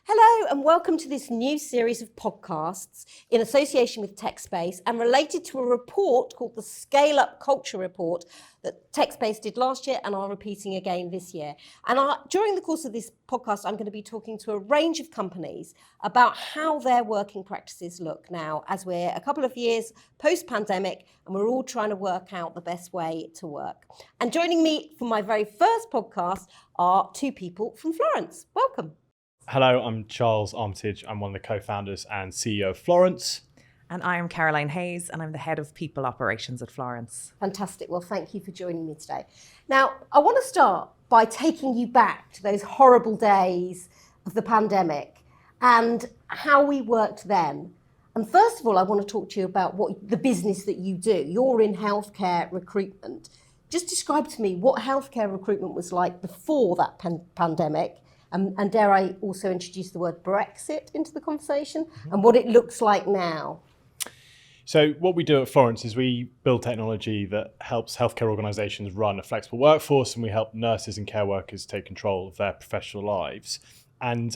Hello and welcome to this new series of podcasts in association with TechSpace and related to a report called the Scaleup Culture Report that TechSpace did last year and are repeating again this year. And during the course of this podcast, I'm going to be talking to a range of companies about how their working practices look now as we're a couple of years post-pandemic and we're all trying to work out the best way to work. And joining me for my very first podcast are two people from Florence. Welcome. Hello, I'm Charles Armitage. I'm one of the co-founders and CEO of Florence. And I'm Caroline Hayes, and I'm the head of people operations at Florence. Fantastic. Well, thank you for joining me today. Now, I want to start by taking you back to those horrible days of the pandemic and how we worked then. And first of all, I want to talk to you about what the business that you do. You're in healthcare recruitment. Just describe to me what healthcare recruitment was like before that pandemic. And dare I also introduce the word Brexit into the conversation and what it looks like now? So what we do at Florence is we build technology that helps healthcare organisations run a flexible workforce, and we help nurses and care workers take control of their professional lives. And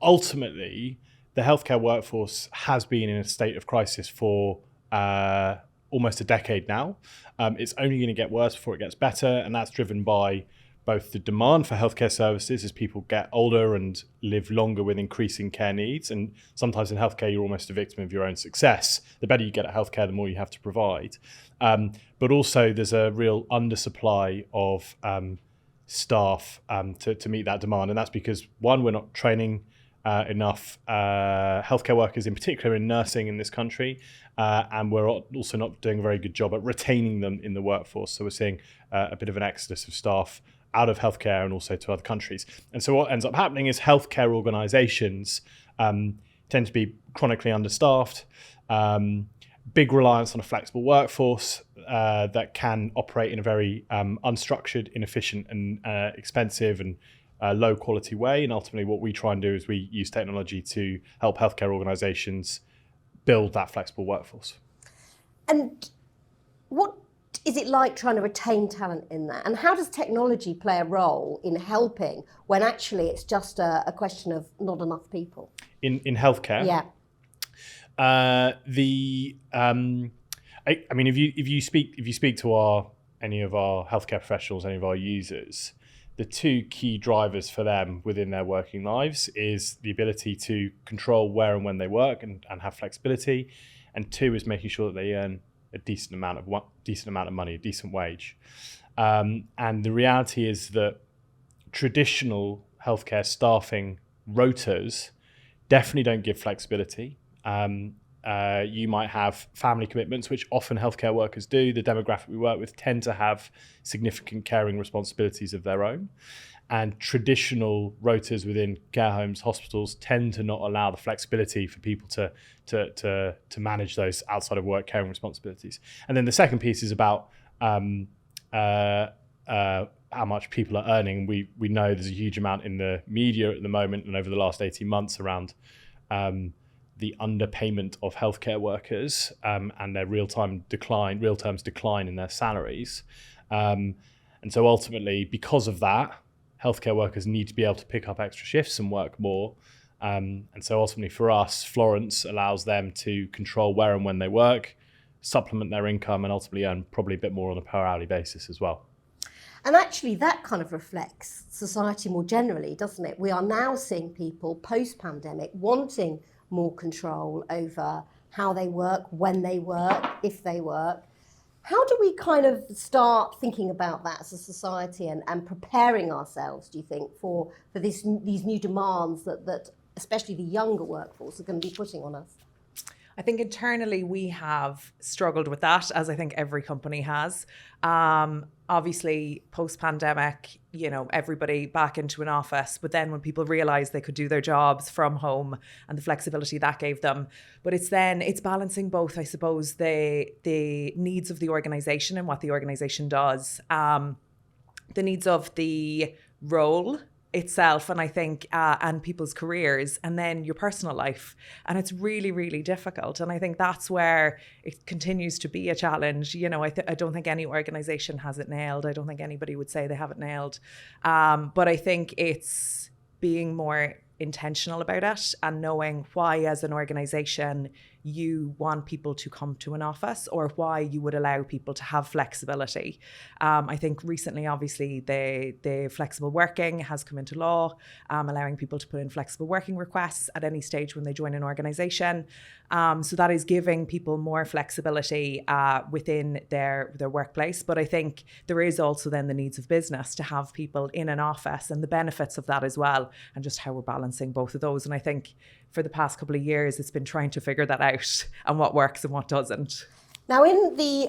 ultimately, the healthcare workforce has been in a state of crisis for almost a decade now. It's only going to get worse before it gets better, and that's driven by both the demand for healthcare services as people get older and live longer with increasing care needs. And sometimes in healthcare, you're almost a victim of your own success. The better you get at healthcare, the more you have to provide. But also there's a real undersupply of staff to meet that demand. And that's because, one, we're not training enough healthcare workers, in particular in nursing in this country. And we're also not doing a very good job at retaining them in the workforce. So we're seeing a bit of an exodus of staff out of healthcare and also to other countries. And so what ends up happening is healthcare organizations tend to be chronically understaffed, big reliance on a flexible workforce that can operate in a very unstructured, inefficient and expensive and low quality way. And ultimately what we try and do is we use technology to help healthcare organizations build that flexible workforce. And what is it like trying to retain talent in that? And how does technology play a role in helping when actually it's just a question of not enough people? In healthcare? Yeah. I mean, if you speak to any of our healthcare professionals, any of our users, the two key drivers for them within their working lives is the ability to control where and when they work and have flexibility, and two is making sure that they earn a decent amount of money, a decent wage. And the reality is that traditional healthcare staffing rotas definitely don't give flexibility. You might have family commitments, which often healthcare workers do. The demographic we work with tend to have significant caring responsibilities of their own. And traditional rotas within care homes, hospitals tend to not allow the flexibility for people to manage those outside of work caring responsibilities. And then the second piece is about how much people are earning. We know there's a huge amount in the media at the moment and over the last 18 months around the underpayment of healthcare workers and their real terms decline in their salaries. And so ultimately, because of that, healthcare workers need to be able to pick up extra shifts and work more. And so ultimately for us, Florence allows them to control where and when they work, supplement their income, and ultimately earn probably a bit more on a per hourly basis as well. And actually that kind of reflects society more generally, doesn't it? We are now seeing people post-pandemic wanting more control over how they work, when they work, if they work. How do we kind of start thinking about that as a society and preparing ourselves, do you think, for these new demands that especially the younger workforce are going to be putting on us? I think internally we have struggled with that, as I think every company has. Obviously, post-pandemic, everybody back into an office, but then when people realized they could do their jobs from home and the flexibility that gave them. But it's balancing both, I suppose, the needs of the organization and what the organization does, the needs of the role itself, and I think and people's careers, and then your personal life, and it's really, really difficult. And I think that's where it continues to be a challenge. I don't think any organization has it nailed. I don't think anybody would say they have it nailed, but I think it's being more intentional about it and knowing why as an organization you want people to come to an office or why you would allow people to have flexibility. I think recently, obviously, the flexible working has come into law, allowing people to put in flexible working requests at any stage when they join an organization. So that is giving people more flexibility within their workplace. But I think there is also then the needs of business to have people in an office and the benefits of that as well, and just how we're balancing both of those. And I think for the past couple of years, it's been trying to figure that out and what works and what doesn't. Now, in the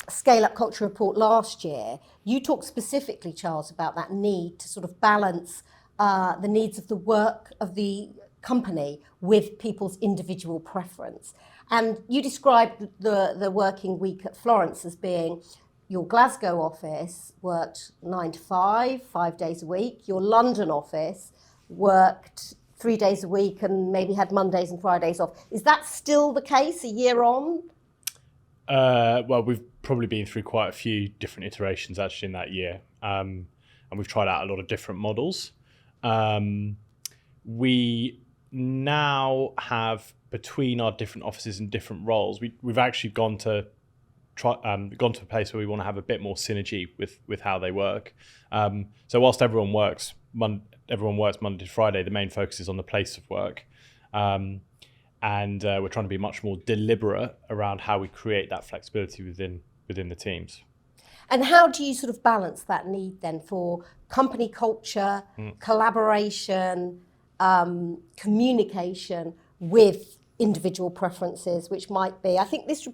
Scale-Up Culture Report last year, you talked specifically, Charles, about that need to sort of balance the needs of the work of the company with people's individual preference. And you described the working week at Florence as being your Glasgow office worked 9 to 5 days a week. Your London office worked 3 days a week and maybe had Mondays and Fridays off. Is that still the case a year on? Well, we've probably been through quite a few different iterations actually in that year. And we've tried out a lot of different models. We now have, between our different offices and different roles, we've actually gone to a place where we want to have a bit more synergy with how they work. So whilst everyone works Monday to Friday, the main focus is on the place of work. And we're trying to be much more deliberate around how we create that flexibility within the teams. And how do you sort of balance that need then for company culture, collaboration, communication with individual preferences, which might be, I think this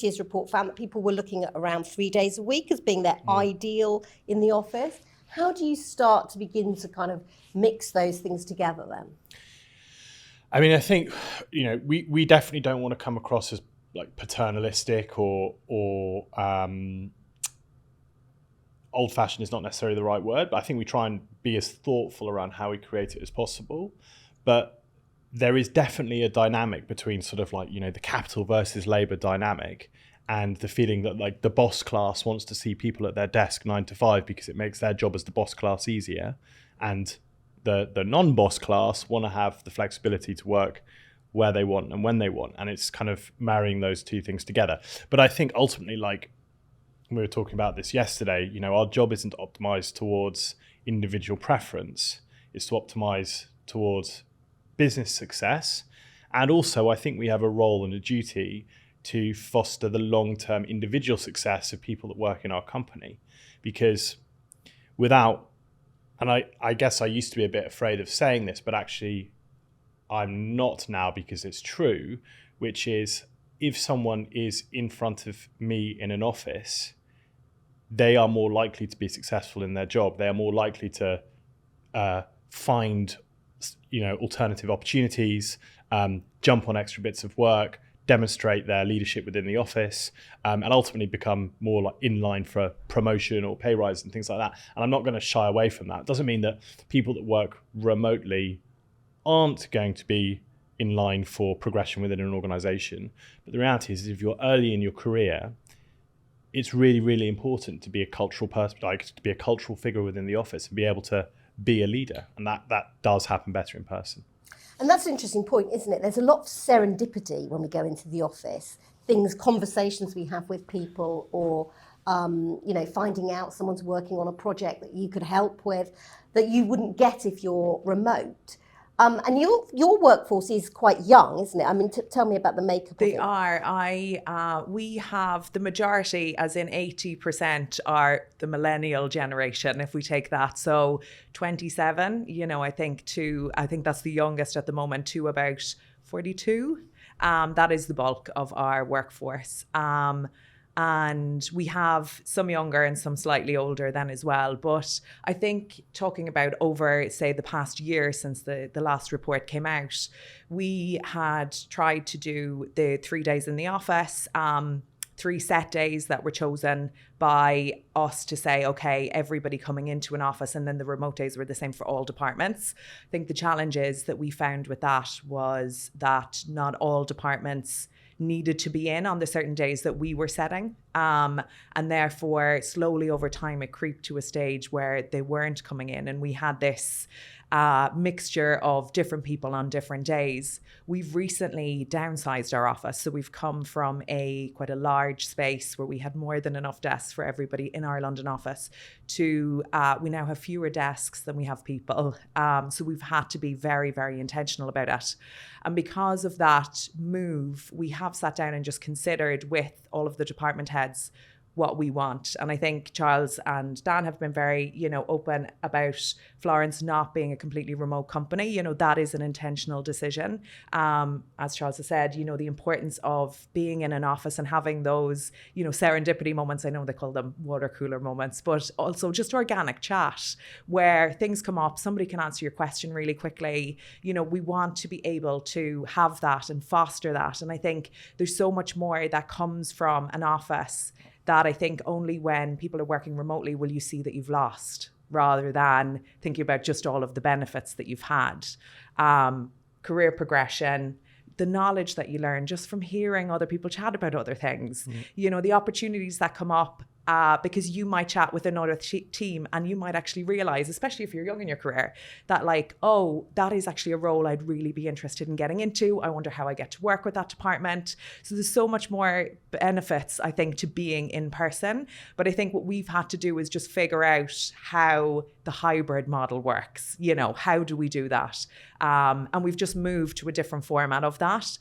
year's report found that people were looking at around 3 days a week as being their ideal in the office. How do you start to begin to kind of mix those things together then? I mean, I think, we definitely don't want to come across as like paternalistic or old-fashioned is not necessarily the right word, but I think we try and be as thoughtful around how we create it as possible. But there is definitely a dynamic between sort of like, the capital versus labour dynamic and the feeling that like the boss class wants to see people at their desk 9 to 5 because it makes their job as the boss class easier. And the non-boss class want to have the flexibility to work where they want and when they want. And it's kind of marrying those two things together. But I think ultimately, like we were talking about this yesterday, our job isn't to optimize towards individual preference. It's to optimize towards business success. And also, I think we have a role and a duty to foster the long-term individual success of people that work in our company. Because without, and I guess I used to be a bit afraid of saying this, but actually I'm not now because it's true, which is if someone is in front of me in an office, they are more likely to be successful in their job. They are more likely to find alternative opportunities, jump on extra bits of work, demonstrate their leadership within the office, and ultimately become more like in line for a promotion or pay rise and things like that. And I'm not going to shy away from that. It doesn't mean that people that work remotely aren't going to be in line for progression within an organization. But the reality is if you're early in your career, it's really, really important to be a cultural person, like to be a cultural figure within the office and be able to be a leader. And that does happen better in person. And that's an interesting point, isn't it? There's a lot of serendipity when we go into the office, conversations we have with people, or finding out someone's working on a project that you could help with that you wouldn't get if you're remote. And your workforce is quite young, isn't it? I mean, tell me about the makeup of it. They are. We have the majority, as in 80%, are the millennial generation, if we take that. So 27, I think that's the youngest at the moment, to about 42. That is the bulk of our workforce. And we have some younger and some slightly older then as well. But I think talking about over, say, the past year since the last report came out, we had tried to do the 3 days in the office, 3 set days that were chosen by us to say, okay, everybody coming into an office, and then the remote days were the same for all departments. I think the challenges that we found with that was that not all departments needed to be in on the certain days that we were setting. And therefore, slowly over time, it creeped to a stage where they weren't coming in. And we had this mixture of different people on different days. We've recently downsized our office. So we've come from quite a large space where we had more than enough desks for everybody in our London office to we now have fewer desks than we have people. So we've had to be very, very intentional about it. And because of that move, we have sat down and just considered with all of the department heads what we want. And I think Charles and Dan have been very, open about Florence not being a completely remote company. That is an intentional decision. As Charles has said, the importance of being in an office and having those, serendipity moments. I know they call them water cooler moments, but also just organic chat where things come up, somebody can answer your question really quickly. We want to be able to have that and foster that. And I think there's so much more that comes from an office that I think only when people are working remotely will you see that you've lost, rather than thinking about just all of the benefits that you've had. Career progression, the knowledge that you learn just from hearing other people chat about other things, the opportunities that come up because you might chat with another team and you might actually realize, especially if you're young in your career, that that is actually a role I'd really be interested in getting into. I wonder how I get to work with that department. So there's so much more benefits, I think, to being in person. But I think what we've had to do is just figure out how the hybrid model works. How do we do that? And we've just moved to a different format of that.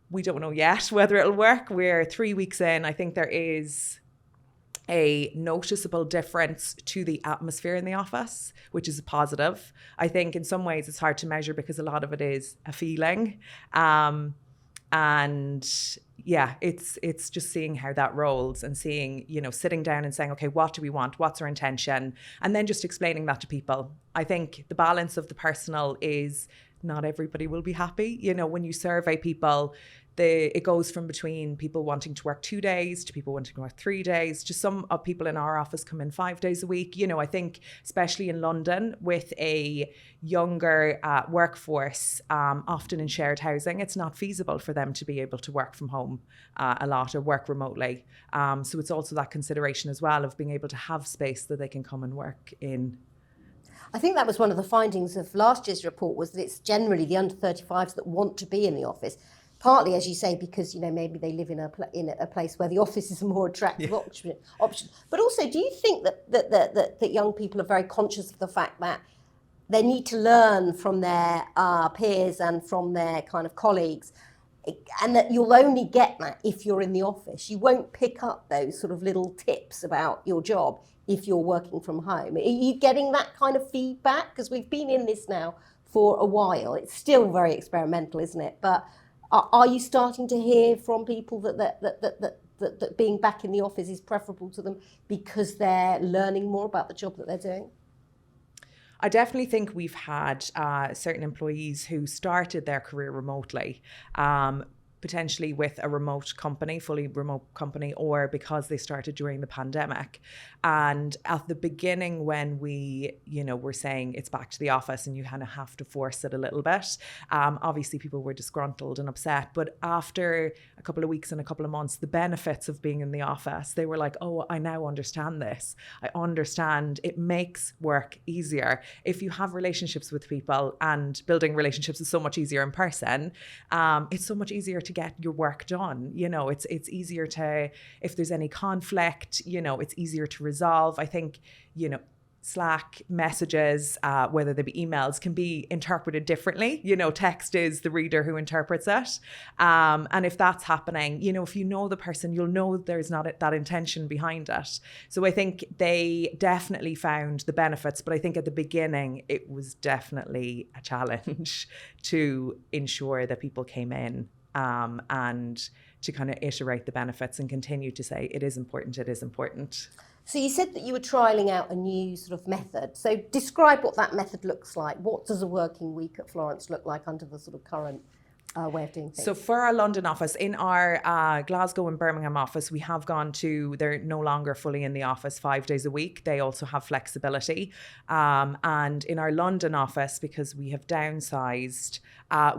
We don't know yet whether it'll work. We're 3 weeks in. I think there is a noticeable difference to the atmosphere in the office, which is a positive. I think in some ways it's hard to measure because a lot of it is a feeling. And yeah, it's just seeing how that rolls and seeing, sitting down and saying, okay, what do we want? What's our intention? And then just explaining that to people. I think the balance of the personal is not everybody will be happy. When you survey people, it goes from between people wanting to work 2 days to people wanting to work 3 days. Just some of people in our office come in 5 days a week. I think especially in London with a younger workforce, often in shared housing, it's not feasible for them to be able to work from home a lot or work remotely. So it's also that consideration as well of being able to have space that they can come and work in. I think that was one of the findings of last year's report, was that it's generally the under 35s that want to be in the office. Partly, as you say, because maybe they live in a place where the office is a more attractive option. But also, do you think that young people are very conscious of the fact that they need to learn from their peers and from their kind of colleagues, and that you'll only get that if you're in the office? You won't pick up those sort of little tips about your job if you're working from home. Are you getting that kind of feedback? Because we've been in this now for a while. It's still very experimental, isn't it? But are you starting to hear from people that being back in the office is preferable to them because they're learning more about the job that they're doing? I definitely think we've had certain employees who started their career remotely, potentially with a fully remote company, or because they started during the pandemic. And at the beginning, when we, were saying it's back to the office and you kind of have to force it a little bit, obviously people were disgruntled and upset. But after a couple of weeks and a couple of months, the benefits of being in the office, they were like, oh, I now understand this. I understand it makes work easier. If you have relationships with people, and building relationships is so much easier in person, it's so much easier to get your work done. It's easier to, if there's any conflict, it's easier to resolve. I think, Slack messages, whether they be emails, can be interpreted differently. Text is the reader who interprets it. And if that's happening, if you know the person, you'll know there's not that intention behind it. So I think they definitely found the benefits, but I think at the beginning, it was definitely a challenge to ensure that people came in and to kind of iterate the benefits and continue to say it is important, it is important. So you said that you were trialling out a new sort of method. So describe what that method looks like. What does a working week at Florence look like under the sort of current way of doing things? So for our London office, in our Glasgow and Birmingham office, we have gone to, they're no longer fully in the office 5 days a week. They also have flexibility. And in our London office, because we have downsized,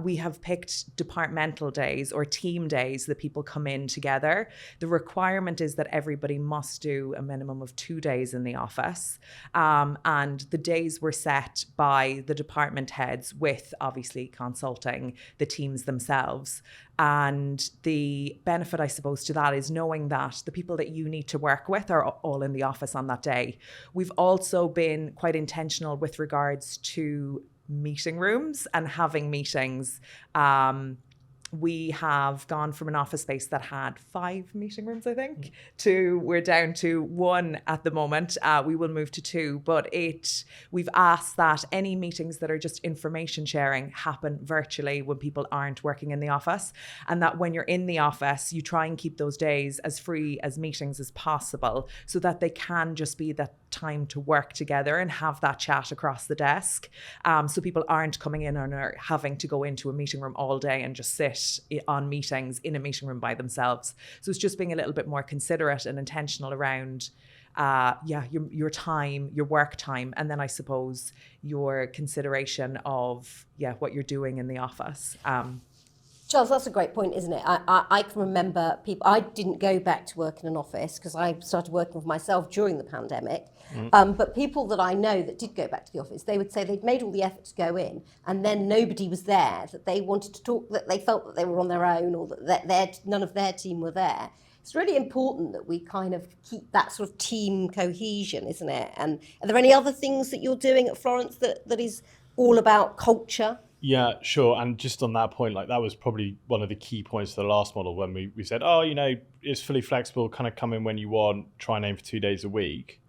we have picked departmental days or team days that people come in together. The requirement is that everybody must do a minimum of 2 days in the office. And the days were set by the department heads with obviously consulting the teams themselves. And the benefit, I suppose, to that is knowing that the people that you need to work with are all in the office on that day. We've also been quite intentional with regards to meeting rooms and having meetings. We have gone from an office space that had 5 meeting rooms, I think, to we're down to 1 at the moment. We will move to 2, but we've asked that any meetings that are just information sharing happen virtually when people aren't working in the office, and that when you're in the office, you try and keep those days as free as meetings as possible so that they can just be that time to work together and have that chat across the desk. So people aren't coming in and are having to go into a meeting room all day and just sit on meetings in a meeting room by themselves. So it's just being a little bit more considerate and intentional around your time, your work time, and then I suppose your consideration of what you're doing in the office. Charles, that's a great point, isn't it? I can remember people, I didn't go back to work in an office because I started working for myself during the pandemic. But people that I know that did go back to the office, they would say they'd made all the effort to go in and then nobody was there, that they wanted to talk, that they felt that they were on their own or that none of their team were there. It's really important that we kind of keep that sort of team cohesion, isn't it? And are there any other things that you're doing at Florence that is all about culture? Yeah, sure. And just on that point, like that was probably one of the key points of the last model when we said, it's fully flexible, kind of come in when you want, try and aim for 2 days a week.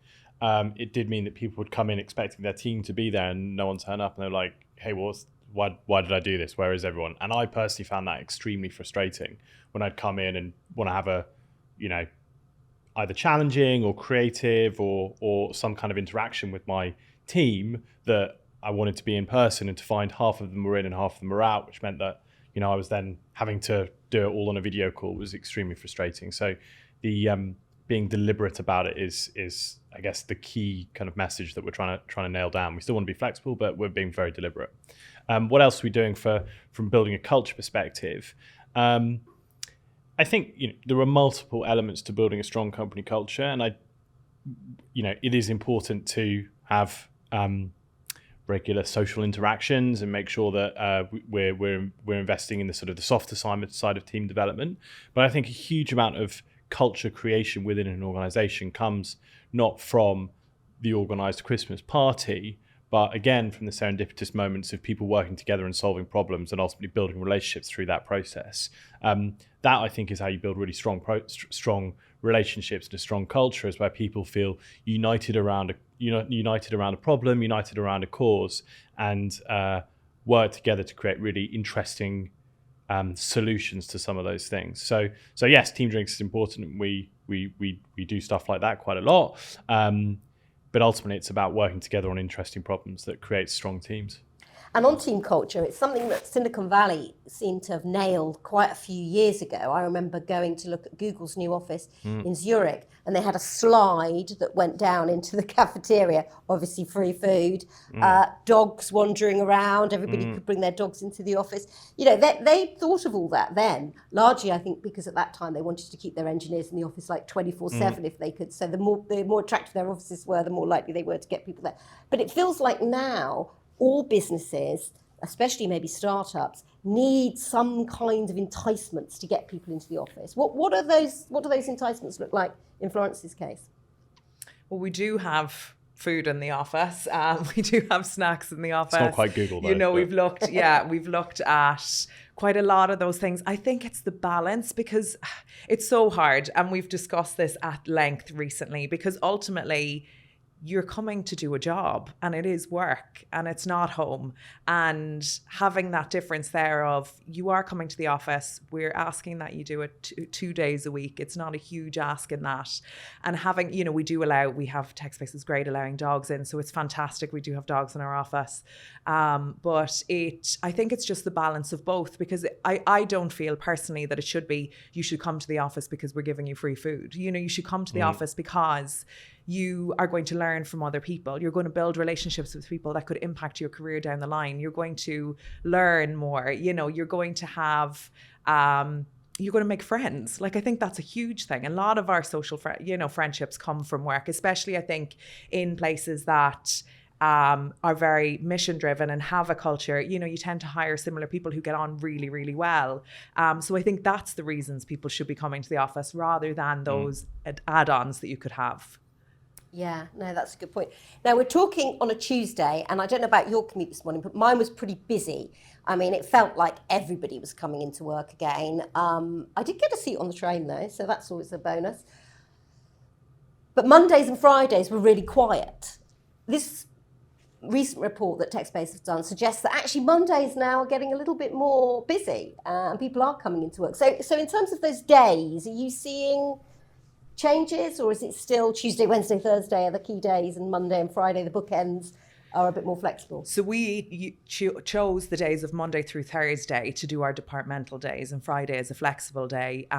It did mean that people would come in expecting their team to be there and no one turned up and they're like, hey, why did I do this? Where is everyone? And I personally found that extremely frustrating when I'd come in and want to have a, either challenging or creative or some kind of interaction with my team that I wanted to be in person, and to find half of them were in and half of them were out, which meant that, I was then having to do it all on a video call was extremely frustrating. So the being deliberate about it is I guess the key kind of message that we're trying to nail down. We still want to be flexible, but we're being very deliberate. What else are we doing from building a culture perspective? I think there are multiple elements to building a strong company culture, and it is important to have regular social interactions and make sure that we're investing in the sort of the softer side of team development. But I think a huge amount of culture creation within an organization comes not from the organized Christmas party, but again from the serendipitous moments of people working together and solving problems and ultimately building relationships through that process. That I think is how you build really strong relationships and a strong culture, is where people feel united around a problem, united around a cause, and work together to create really interesting solutions to some of those things. So yes, team drinks is important. We do stuff like that quite a lot. But ultimately, it's about working together on interesting problems that create strong teams. And on team culture, it's something that Silicon Valley seemed to have nailed quite a few years ago. I remember going to look at Google's new office in Zurich, and they had a slide that went down into the cafeteria, obviously free food, dogs wandering around, everybody could bring their dogs into the office. They thought of all that then, largely I think because at that time they wanted to keep their engineers in the office like 24/7 if they could. So the more attractive their offices were, the more likely they were to get people there. But it feels like now all businesses, especially maybe startups, need some kind of enticements to get people into the office. What do those enticements look like in Florence's case? Well, we do have food in the office. We do have snacks in the office. It's not quite Google though. We've looked at quite a lot of those things. I think it's the balance, because it's so hard, and we've discussed this at length recently, because ultimately you're coming to do a job and it is work and it's not home. And having that difference there of you are coming to the office, we're asking that you do it 2 days a week. It's not a huge ask in that. And having, you know, we have tech spaces great allowing dogs in. So it's fantastic. We do have dogs in our office. But I think it's just the balance of both, because I don't feel personally that it should be, you should come to the office because we're giving you free food. You know, you should come to the office because you are going to learn from other people. You're going to build relationships with people that could impact your career down the line. You're going to learn more. You know, you're going to have, you're going to make friends. Like, I think that's a huge thing. A lot of our social, friendships come from work, especially I think in places that are very mission driven and have a culture. You know, you tend to hire similar people who get on really, really well. So I think that's the reasons people should be coming to the office rather than those add-ons that you could have. Yeah, no, that's a good point. Now, we're talking on a Tuesday, and I don't know about your commute this morning, but mine was pretty busy. I mean, it felt like everybody was coming into work again. I did get a seat on the train, though, so that's always a bonus. But Mondays and Fridays were really quiet. This recent report that TechSpace have done suggests that actually Mondays now are getting a little bit more busy, and people are coming into work. So in terms of those days, are you seeing changes, or is it still Tuesday, Wednesday, Thursday are the key days, and Monday and Friday, the bookends, are a bit more flexible? So we chose the days of Monday through Thursday to do our departmental days, and Friday is a flexible day.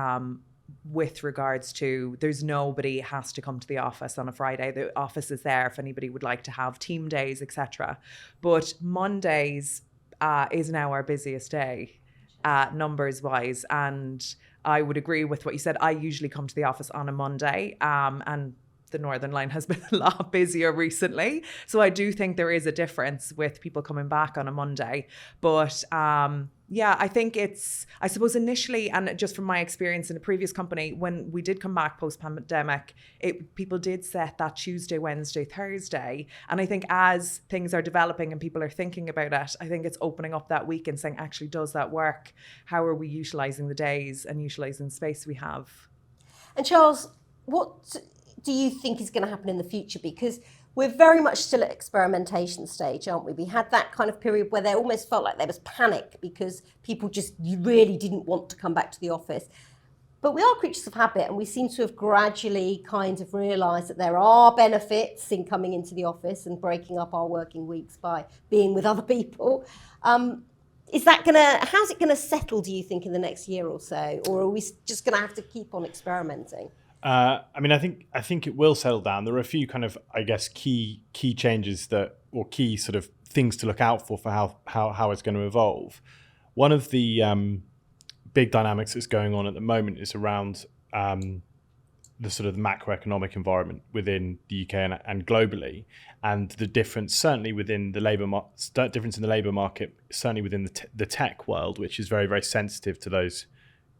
With regards to, there's nobody has to come to the office on a Friday. The office is there if anybody would like to have team days, etc. But Mondays is now our busiest day, numbers wise, and I would agree with what you said. I usually come to the office on a Monday, and the Northern Line has been a lot busier recently. So I do think there is a difference with people coming back on a Monday. But yeah, I think I suppose initially, and just from my experience in a previous company, when we did come back post-pandemic, people did set that Tuesday, Wednesday, Thursday. And I think as things are developing and people are thinking about it, I think it's opening up that week and saying, actually, does that work? How are we utilising the days and utilising the space we have? And Charles, what do you think is going to happen in the future? Because we're very much still at experimentation stage, aren't we? We had that kind of period where there almost felt like there was panic because people just really didn't want to come back to the office. But we are creatures of habit, and we seem to have gradually kind of realised that there are benefits in coming into the office and breaking up our working weeks by being with other people. How's it gonna settle, do you think, in the next year or so? Or are we just gonna have to keep on experimenting? I mean, I think it will settle down. There are a few kind of, I guess, key changes or key sort of things to look out for how it's going to evolve. One of the big dynamics that's going on at the moment is around the sort of macroeconomic environment within the UK and globally, and the difference certainly within the labour market, certainly within the tech world, which is very, very sensitive to those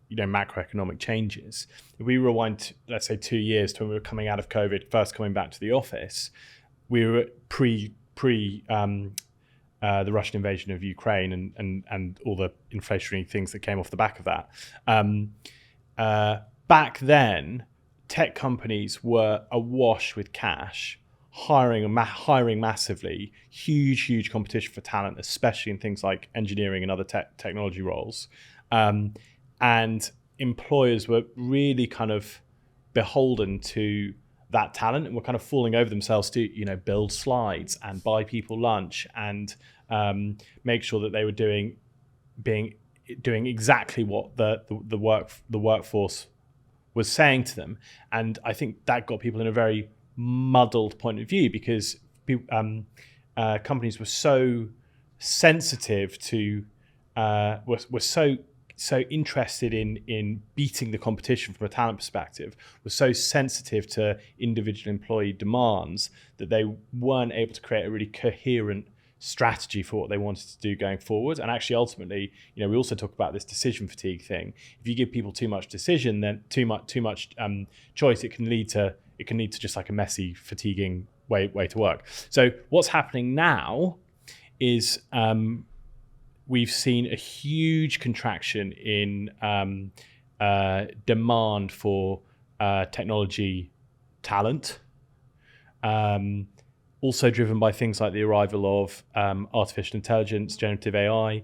macroeconomic changes. If we rewind, let's say 2 years to when we were coming out of COVID, first coming back to the office, we were pre the Russian invasion of Ukraine and all the inflationary things that came off the back of that. Back then, tech companies were awash with cash, hiring massively, huge competition for talent, especially in things like engineering and other technology roles. And employers were really kind of beholden to that talent and were kind of falling over themselves to, build slides and buy people lunch and make sure that they were doing exactly what the workforce was saying to them. And I think that got people in a very muddled point of view, because companies were so sensitive to were so interested in beating the competition from a talent perspective, was so sensitive to individual employee demands that they weren't able to create a really coherent strategy for what they wanted to do going forward. And actually, ultimately, we also talk about this decision fatigue thing. If you give people too much decision, then too much choice, it can lead to just like a messy, fatiguing way to work. So what's happening now is we've seen a huge contraction in demand for technology talent. Also driven by things like the arrival of artificial intelligence, generative AI,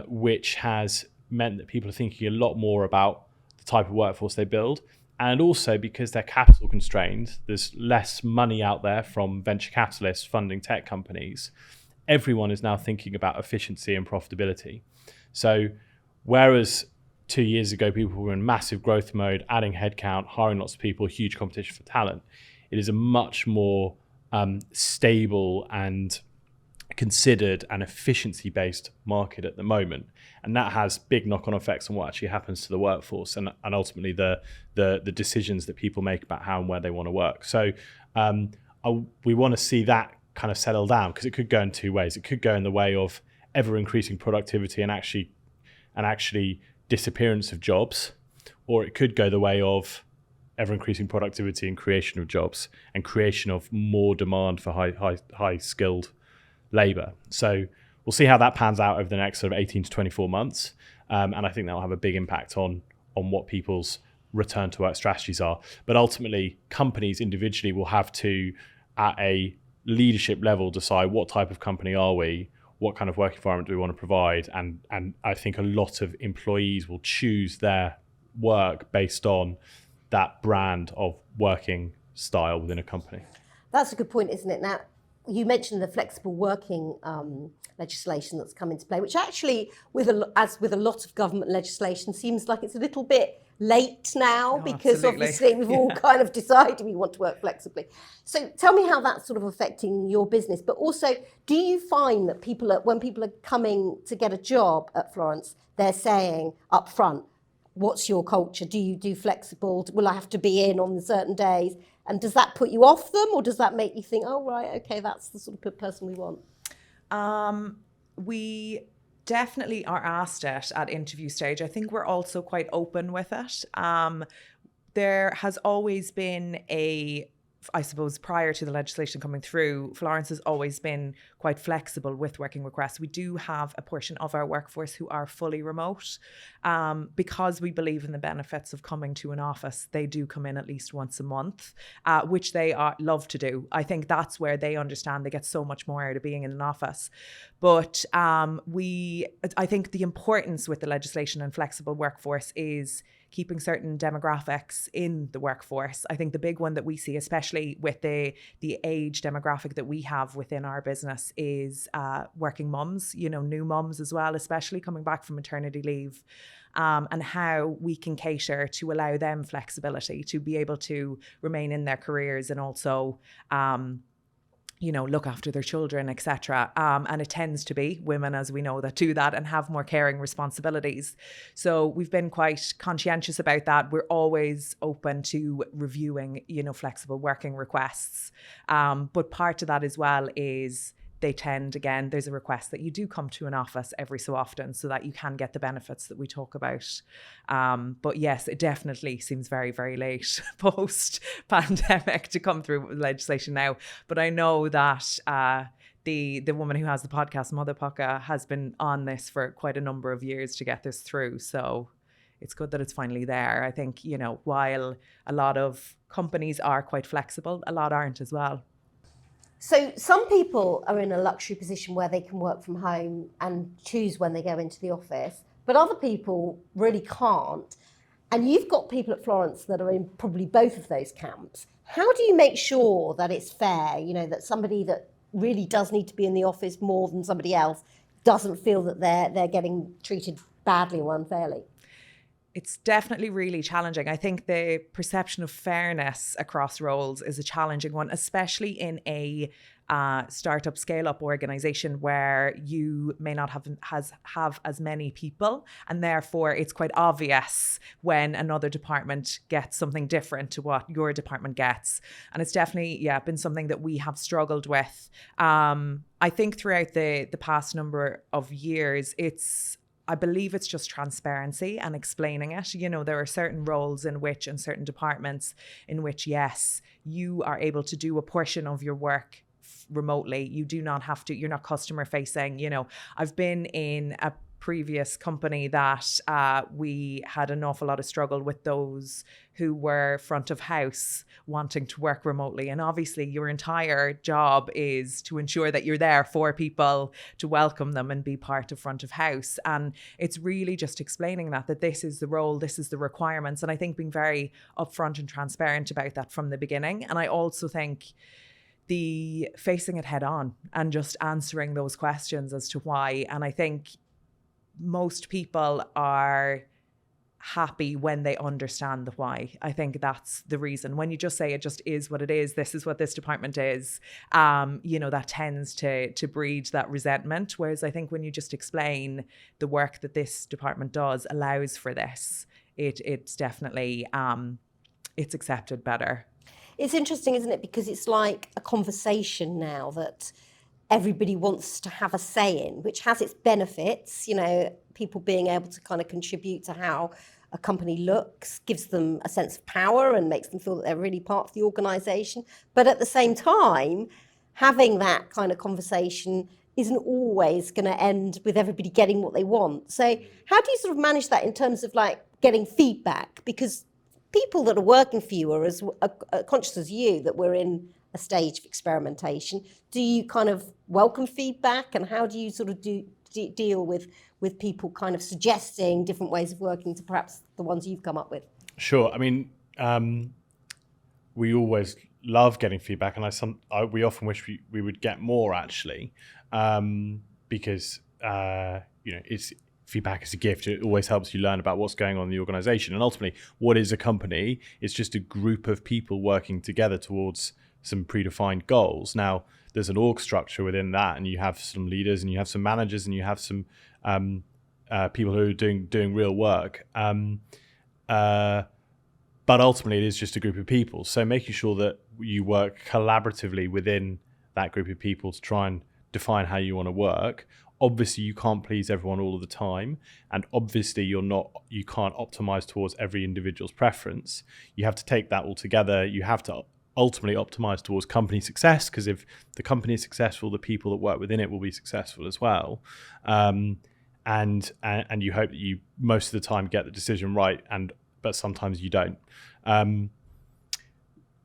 which has meant that people are thinking a lot more about the type of workforce they build. And also because they're capital constrained, there's less money out there from venture capitalists funding tech companies. Everyone is now thinking about efficiency and profitability. So whereas 2 years ago, people were in massive growth mode, adding headcount, hiring lots of people, huge competition for talent, it is a much more stable and considered and efficiency-based market at the moment. And that has big knock-on effects on what actually happens to the workforce and ultimately the decisions that people make about how and where they want to work. So we want to see that kind of settle down, because it could go in two ways. It could go in the way of ever-increasing productivity and actually disappearance of jobs, or it could go the way of ever-increasing productivity and creation of jobs and creation of more demand for high-skilled labour. So we'll see how that pans out over the next sort of 18 to 24 months. And I think that will have a big impact on what people's return to work strategies are. But ultimately, companies individually will have to, at a leadership level, decide what type of company are we, what kind of work environment do we want to provide. And I think a lot of employees will choose their work based on that brand of working style within a company. That's a good point, isn't it? Now, you mentioned the flexible working legislation that's come into play, which actually, as with a lot of government legislation, seems like it's a little bit late now, because absolutely. obviously we've all kind of decided we want to work flexibly. So tell me how that's sort of affecting your business. But also, do you find that when people are coming to get a job at Florence, they're saying up front, what's your culture? Do you do flexible? Will I have to be in on certain days? And does that put you off them, or does that make you think, oh, right, okay, that's the sort of person we want? We definitely are asked it at interview stage. I think we're also quite open with it. There has always been I suppose prior to the legislation coming through, Florence has always been quite flexible with working requests. We do have a portion of our workforce who are fully remote. Because we believe in the benefits of coming to an office, they do come in at least once a month, which they love to do. I think that's where they understand they get so much more out of being in an office. But I think the importance with the legislation and flexible workforce is keeping certain demographics in the workforce. I think the big one that we see, especially with the age demographic that we have within our business, is working mums, new mums as well, especially coming back from maternity leave, and how we can cater to allow them flexibility to be able to remain in their careers and also look after their children, etc. And it tends to be women, as we know, that do that and have more caring responsibilities. So we've been quite conscientious about that. We're always open to reviewing, flexible working requests. But part of that as well is they tend, again, there's a request that you do come to an office every so often so that you can get the benefits that we talk about. But yes, it definitely seems very, very late post-pandemic to come through with legislation now. But I know that the woman who has the podcast, Mother Pucka, has been on this for quite a number of years to get this through. So it's good that it's finally there. I think, while a lot of companies are quite flexible, a lot aren't as well. So some people are in a luxury position where they can work from home and choose when they go into the office, but other people really can't. And you've got people at Florence that are in probably both of those camps. How do you make sure that it's fair, that somebody that really does need to be in the office more than somebody else doesn't feel that they're getting treated badly or unfairly? It's definitely really challenging. I think the perception of fairness across roles is a challenging one, especially in a startup scale-up organization where you may not have as many people, and therefore it's quite obvious when another department gets something different to what your department gets. And it's definitely been something that we have struggled with. I think throughout the past number of years, I believe it's just transparency and explaining it. There are certain roles and certain departments in which, yes, you are able to do a portion of your work remotely. You do not have to, you're not customer facing. I've been in previous company that we had an awful lot of struggle with those who were front of house wanting to work remotely. And obviously your entire job is to ensure that you're there for people, to welcome them and be part of front of house. And it's really just explaining that this is the role, this is the requirements. And I think being very upfront and transparent about that from the beginning. And I also think the facing it head on and just answering those questions as to why. And I think most people are happy when they understand the why. I think that's the reason. When you just say it just is what it is, this is what this department is, that tends to breed that resentment. Whereas I think when you just explain the work that this department does allows for this, it's definitely, it's accepted better. It's interesting, isn't it? Because it's like a conversation now that everybody wants to have a say in, which has its benefits, people being able to kind of contribute to how a company looks, gives them a sense of power and makes them feel that they're really part of the organisation. But at the same time, having that kind of conversation isn't always going to end with everybody getting what they want. So how do you sort of manage that in terms of like getting feedback? Because people that are working for you are as conscious as you that we're in a stage of experimentation. Do you kind of welcome feedback, and how do you sort of deal with people kind of suggesting different ways of working to perhaps the ones you've come up with? Sure. I mean, we always love getting feedback, and we often wish we would get more actually, because it's feedback is a gift. It always helps you learn about what's going on in the organization, and ultimately, what is a company? It's just a group of people working together towards some predefined goals. Now, there's an org structure within that, and you have some leaders, and you have some managers, and you have some people who are doing real work. But ultimately, it is just a group of people. So making sure that you work collaboratively within that group of people to try and define how you want to work. Obviously, you can't please everyone all of the time, and obviously, you can't optimize towards every individual's preference. You have to take that all together. You have to ultimately optimize towards company success, because if the company is successful, the people that work within it will be successful as well. And you hope that you most of the time get the decision right, but sometimes you don't.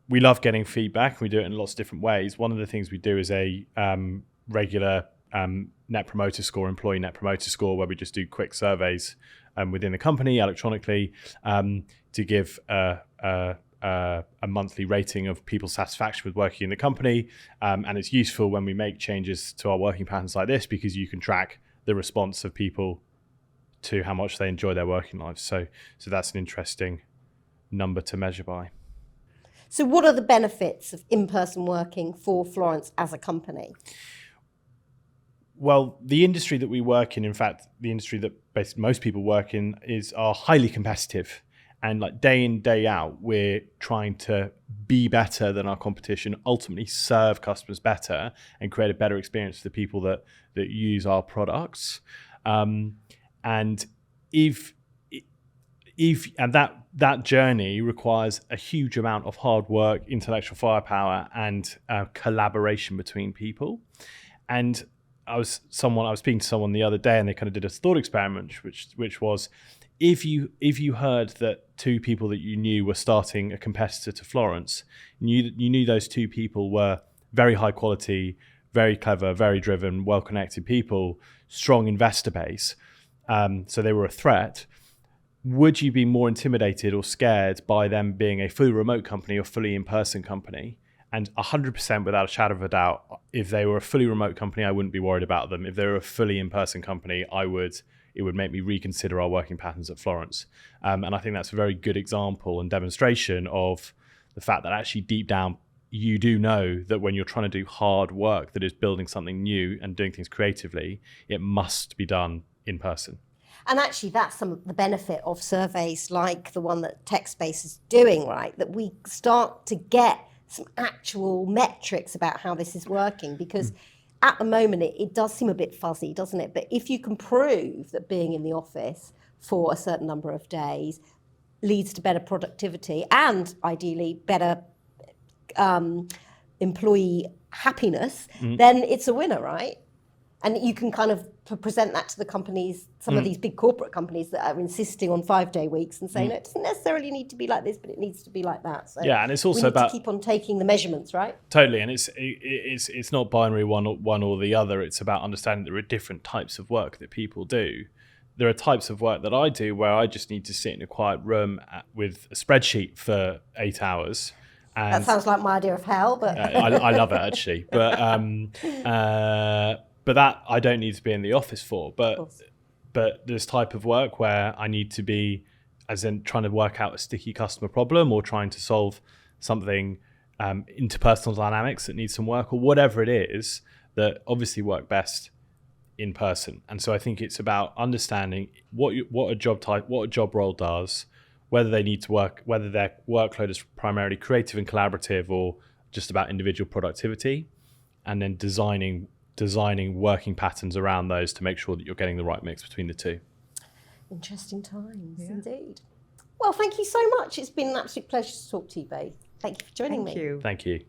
We love getting feedback. We do it in lots of different ways. One of the things we do is a regular net promoter score, employee net promoter score, where we just do quick surveys within the company electronically to give a monthly rating of people's satisfaction with working in the company. And it's useful when we make changes to our working patterns like this, because you can track the response of people to how much they enjoy their working lives. So that's an interesting number to measure by. So what are the benefits of in-person working for Florence as a company? Well, the industry that we work in fact, the industry that basically most people work in are highly competitive. And like day in, day out, we're trying to be better than our competition, ultimately serve customers better and create a better experience for the people that use our products. And that journey requires a huge amount of hard work, intellectual firepower, and collaboration between people. And I was speaking to someone the other day, and they kind of did a thought experiment, which was, if you heard that two people that you knew were starting a competitor to Florence, you knew those two people were very high quality, very clever, very driven, well-connected people, strong investor base, so they were a threat, would you be more intimidated or scared by them being a fully remote company or fully in-person company? And 100% without a shadow of a doubt, if they were a fully remote company, I wouldn't be worried about them. If they were a fully in-person company, it would make me reconsider our working patterns at Florence. And I think that's a very good example and demonstration of the fact that actually deep down, you do know that when you're trying to do hard work that is building something new and doing things creatively, it must be done in person. And actually, that's some of the benefit of surveys like the one that TechSpace is doing, right? That we start to get some actual metrics about how this is working, because at the moment it does seem a bit fuzzy, doesn't it? But if you can prove that being in the office for a certain number of days leads to better productivity and ideally better employee happiness, then it's a winner, right? And you can kind of present that to the companies, some of these big corporate companies that are insisting on 5-day weeks and saying, no, it doesn't necessarily need to be like this, but it needs to be like that. So yeah, and it's also we need about to keep on taking the measurements, right? totally, and it's not binary one or the other. It's about understanding there are different types of work that people do. There are types of work that I do where I just need to sit in a quiet room with a spreadsheet for 8 hours. And That sounds like my idea of hell, but I love it actually, but that I don't need to be in the office for. But there's type of work where I need to be, as in trying to work out a sticky customer problem or trying to solve something, interpersonal dynamics that needs some work or whatever it is, that obviously work best in person. And so I think it's about understanding what a job role does, whether they need to work, whether their workload is primarily creative and collaborative or just about individual productivity, and then designing working patterns around those to make sure that you're getting the right mix between the two. interesting times indeed. Well, thank you so much. It's been an absolute pleasure to talk to you, Faye. Thank you for joining me. Thank you. Thank you.